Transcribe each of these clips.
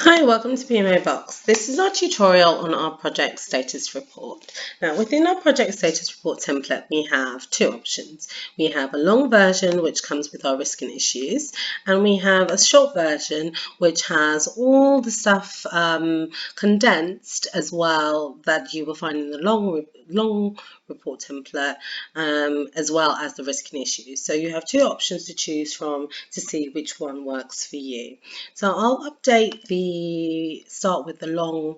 Hi, welcome to PMO Box. This is our tutorial on our project status report. Now, within our project status report template, we have two options. We have a long version, which comes with our risk and issues, and we have a short version, which has all the stuff condensed as well that you will find in the long report template, as well as the risk and issues. So you have two options to choose from to see which one works for you. So I'll start with the long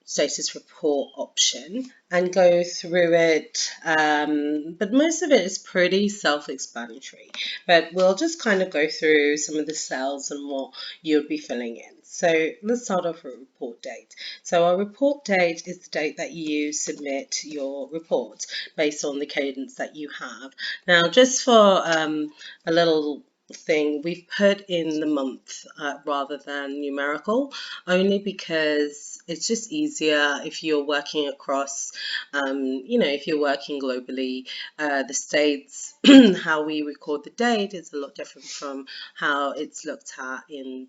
status report option and go through it, but most of it is pretty self-explanatory, but we'll just kind of go through some of the cells and what you'll be filling in. So let's start off with report date. So our report date is the date that you submit your report based on the cadence that you have. Now, just for a little thing, we've put in the month rather than numerical, only because it's just easier if you're working across, if you're working globally. The States, how we record the date is a lot different from how it's looked at in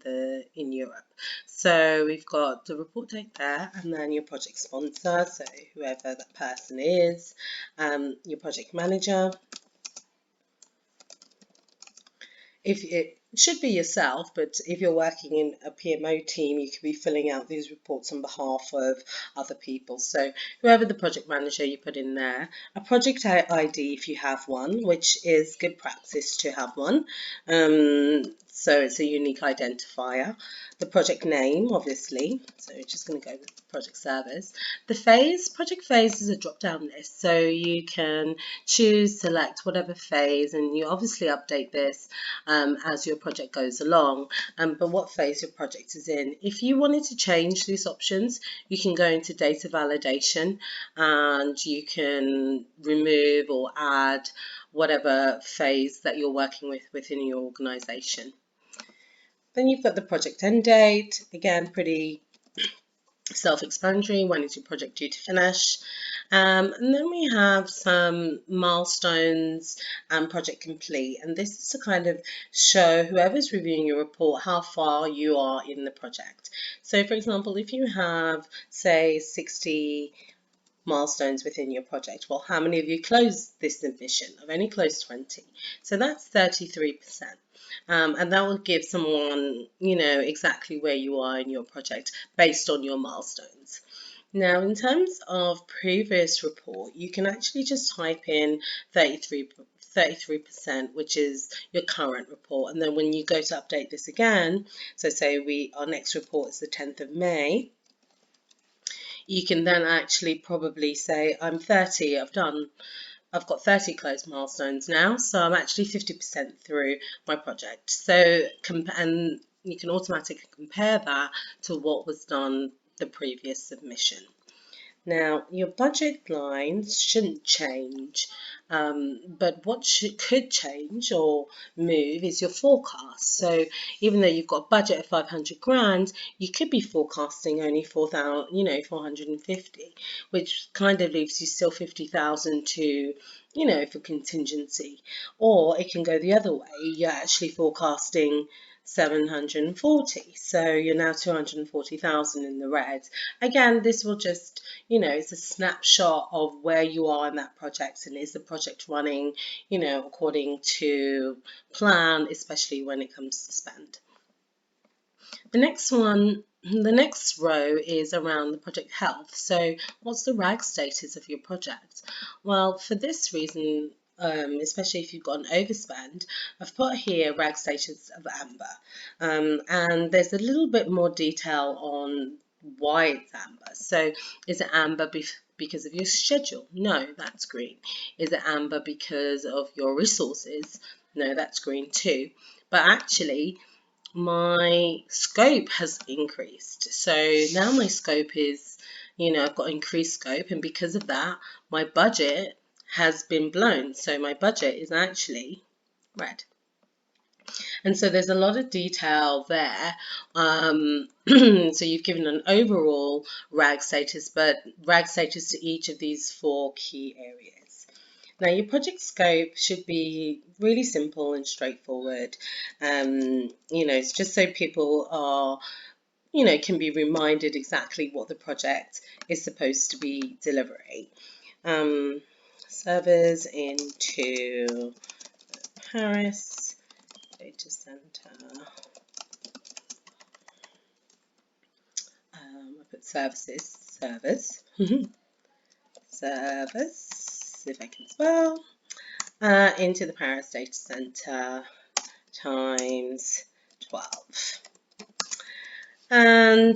Europe. So we've got the report date there, and then your project sponsor, so whoever that person is, your project manager. If it should be yourself, but if you're working in a PMO team, you could be filling out these reports on behalf of other people. So whoever the project manager, you put in there. A project ID if you have one, which is good practice to have one. So it's a unique identifier. The project name, obviously. So we're just going to go with project service. The phase, project phase is a drop-down list. So you can select whatever phase, and you obviously update this as your project goes along, but what phase your project is in. If you wanted to change these options, you can go into data validation and you can remove or add whatever phase that you're working with within your organization. Then you've got the project end date, again pretty self-explanatory. When is your project due to finish? And then we have some milestones and project complete, and this is to kind of show whoever's reviewing your report how far you are in the project. So for example, if you have, say, 60 milestones within your project, well, how many of you closed this submission? I've only closed 20, so that's 33%. And that will give someone, exactly where you are in your project based on your milestones. Now, in terms of previous report, you can actually just type in 33%, which is your current report. And then when you go to update this again, so say our next report is the 10th of May, you can then actually probably say, I'm 30, I've got 30 closed milestones now, so I'm actually 50% through my project. So, and you can automatically compare that to what was done the previous submission. Now, your budget lines shouldn't change, but what could change or move is your forecast. So even though you've got a budget of 500 grand, you could be forecasting only 450, which kind of leaves you still 50,000 to, for contingency. Or it can go the other way. You're actually forecasting 740, so you're now 240,000 in the red. Again, this will just, it's a snapshot of where you are in that project, and is the project running, according to plan, especially when it comes to spend. The next row is around the project health. So what's the RAG status of your project? Well, for this reason, especially if you've got an overspend, I've put here RAG status of amber, and there's a little bit more detail on why it's amber. So is it amber because of your schedule? No, that's green. Is it amber because of your resources? No, that's green too. But actually, my scope has increased. So now my scope is, I've got increased scope, and because of that, my budget has been blown. So my budget is actually red. And so there's a lot of detail there. So you've given an overall RAG status, but RAG status to each of these 4 key areas. Now, your project scope should be really simple and straightforward. It's just so people are can be reminded exactly what the project is supposed to be delivering. Servers into Paris data center. I put services, servers, servers, if I can spell, into the Paris data center times 12. And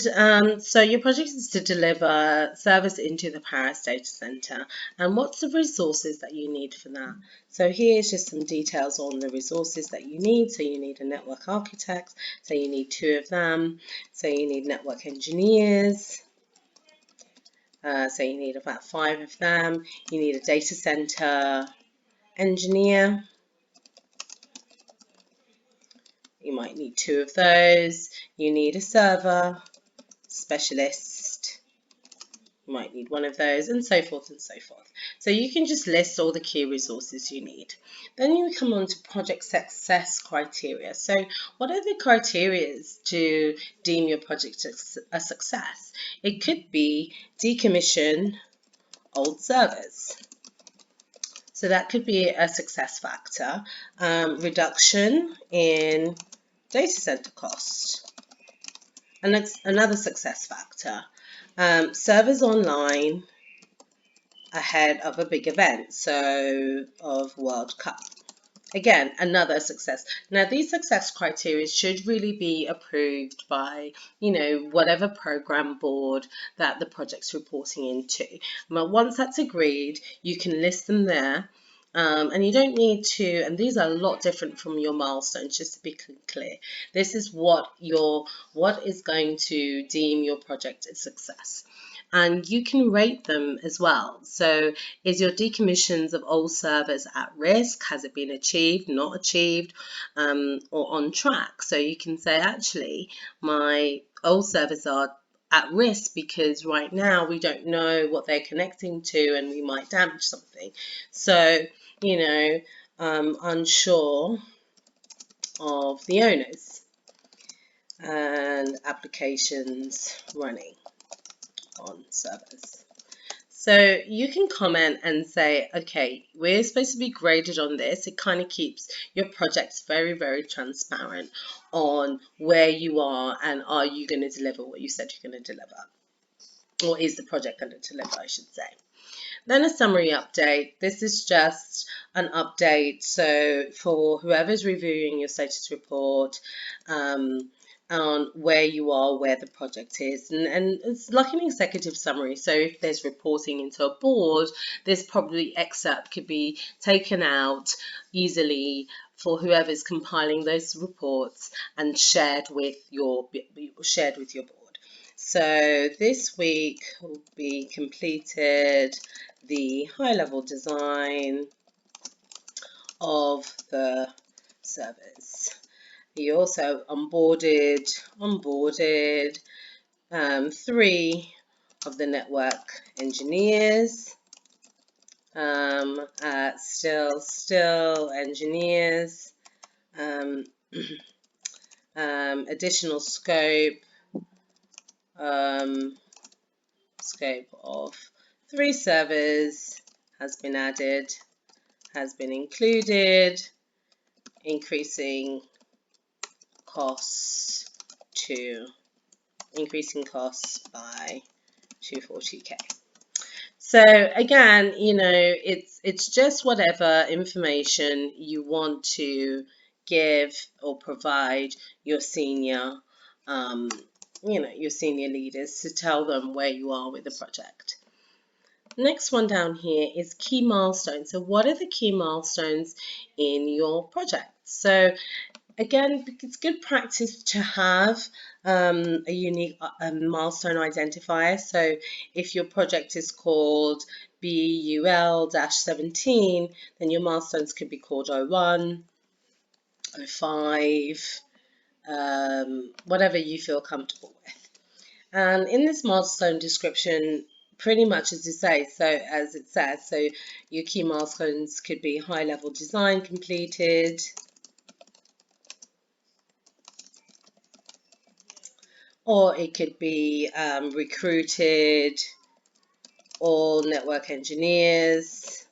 so your project is to deliver service into the Paris data center. And what's the resources that you need for that? So here's just some details on the resources that you need. So you need a network architect. So you need 2 of them. So you need network engineers. So you need about 5 of them. You need a data center engineer. You might need 2 of those. You need a server specialist. You might need 1 of those, and so forth and so forth. So you can just list all the key resources you need. Then you come on to project success criteria. So what are the criteria to deem your project a success? It could be decommission old servers. So that could be a success factor. Reduction in data center cost. And that's another success factor. Servers online ahead of a big event, so of World Cup. Again, another success. Now, these success criteria should really be approved by, whatever program board that the project's reporting into. But once that's agreed, you can list them there. And you don't need to, and these are a lot different from your milestones, just to be clear. This is what is going to deem your project a success. And you can rate them as well. So is your decommissions of old servers at risk? Has it been achieved, not achieved, or on track? So you can say, actually, my old servers are at risk because right now we don't know what they're connecting to and we might damage something. So, unsure of the owners and applications running on servers. So you can comment and say, okay, we're supposed to be graded on this. It kind of keeps your projects very, very transparent on where you are and are you going to deliver what you said you're going to deliver? Or is the project going to deliver, I should say. Then a summary update. This is just an update. So for whoever's reviewing your status report, on where you are, where the project is, and it's like an executive summary. So if there's reporting into a board, this probably excerpt could be taken out easily for whoever's compiling those reports and shared with your board. So this week will be completed the high-level design of the servers. You also onboarded 3 of the network engineers, still engineers, additional scope of 3 servers has been added, has been included, increasing costs by 240k. So again, it's just whatever information you want to give or provide your senior leaders to tell them where you are with the project. Next one down here is key milestones. So what are the key milestones in your project? So again, it's good practice to have a unique milestone identifier. So if your project is called BUL-17, then your milestones could be called 01, 05, whatever you feel comfortable with. And in this milestone description, pretty much as it says, so your key milestones could be high-level design completed, or it could be recruited all network engineers.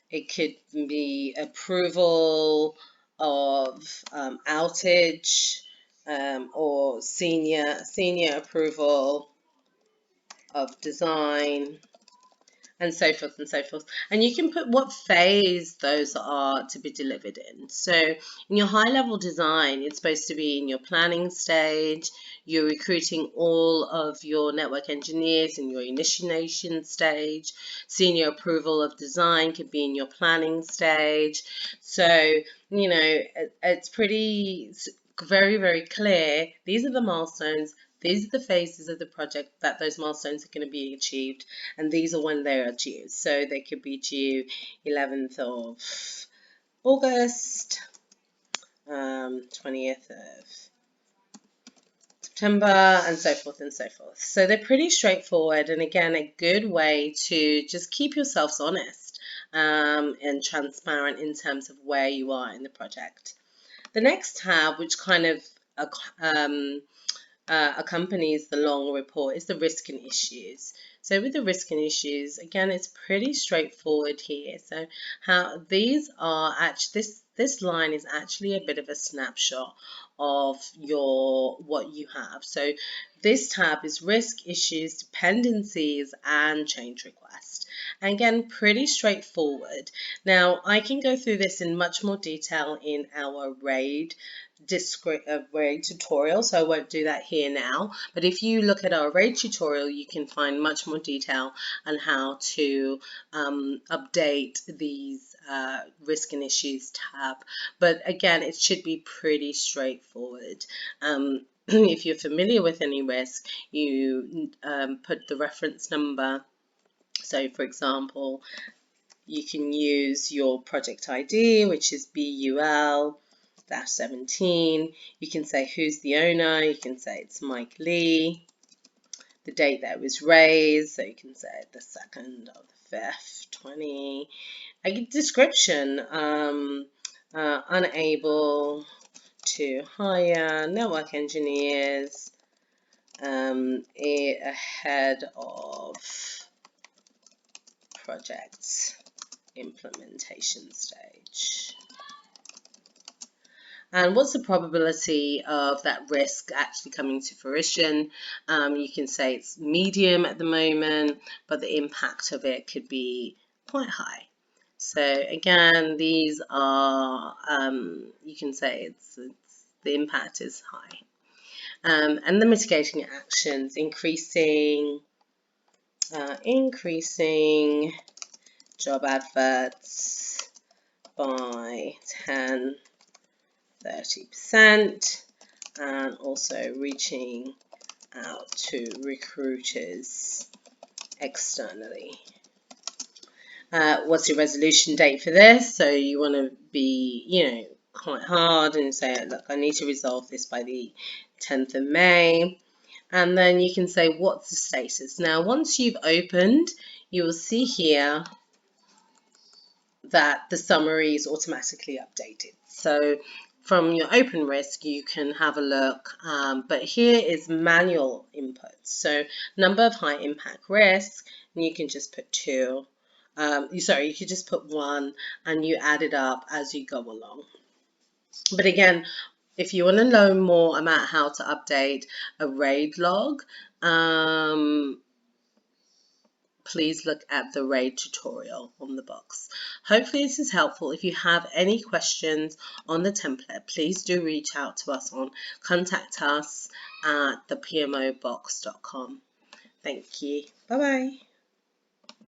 It could be approval of outage, or senior approval of design, and so forth and so forth. And you can put what phase those are to be delivered in. So in your high level design, it's supposed to be in your planning stage. You're recruiting all of your network engineers in your initiation stage. Senior approval of design could be in your planning stage. So, you know, it's very, very clear. These are the milestones. These are the phases of the project that those milestones are going to be achieved, and these are when they are due. So they could be due 11th of August, 20th of September, and so forth and so forth. So they're pretty straightforward, and again, a good way to just keep yourselves honest and transparent in terms of where you are in the project. The next tab, which kind of accompanies the long report, is the risk and issues. So with the risk and issues, again, it's pretty straightforward here. So how these are actually, this line is actually a bit of a snapshot of what you have. So this tab is risk, issues, dependencies, and change request. And again, pretty straightforward. Now, I can go through this in much more detail in our RAID tutorial, so I won't do that here now. But if you look at our RAID tutorial, you can find much more detail on how to update these risk and issues tab. But again, it should be pretty straightforward. If you're familiar with any risk, you put the reference number. So for example, you can use your project ID, which is BUL-17. You can say who's the owner. You can say it's Mike Lee. The date that it was raised, so you can say the 2nd of the 5th, 20. A description, unable to hire network engineers ahead of project implementation stage. And what's the probability of that risk actually coming to fruition? You can say it's medium at the moment, but the impact of it could be quite high. So again, these are, you can say the impact is high. And the mitigating actions, increasing job adverts by 30%, and also reaching out to recruiters externally. What's your resolution date for this? So you want to be, quite hard and say, look, I need to resolve this by the 10th of May. And then you can say, what's the status? Now, once you've opened, you will see here that the summary is automatically updated. So from your open risk, you can have a look, but here is manual input. So number of high impact risks, and you can just put 2. You could just put 1, and you add it up as you go along. But again, if you want to know more about how to update a RAID log, please look at the RAID tutorial on the box. Hopefully this is helpful. If you have any questions on the template, please do reach out to us contact us at thepmobox.com. Thank you. Bye-bye.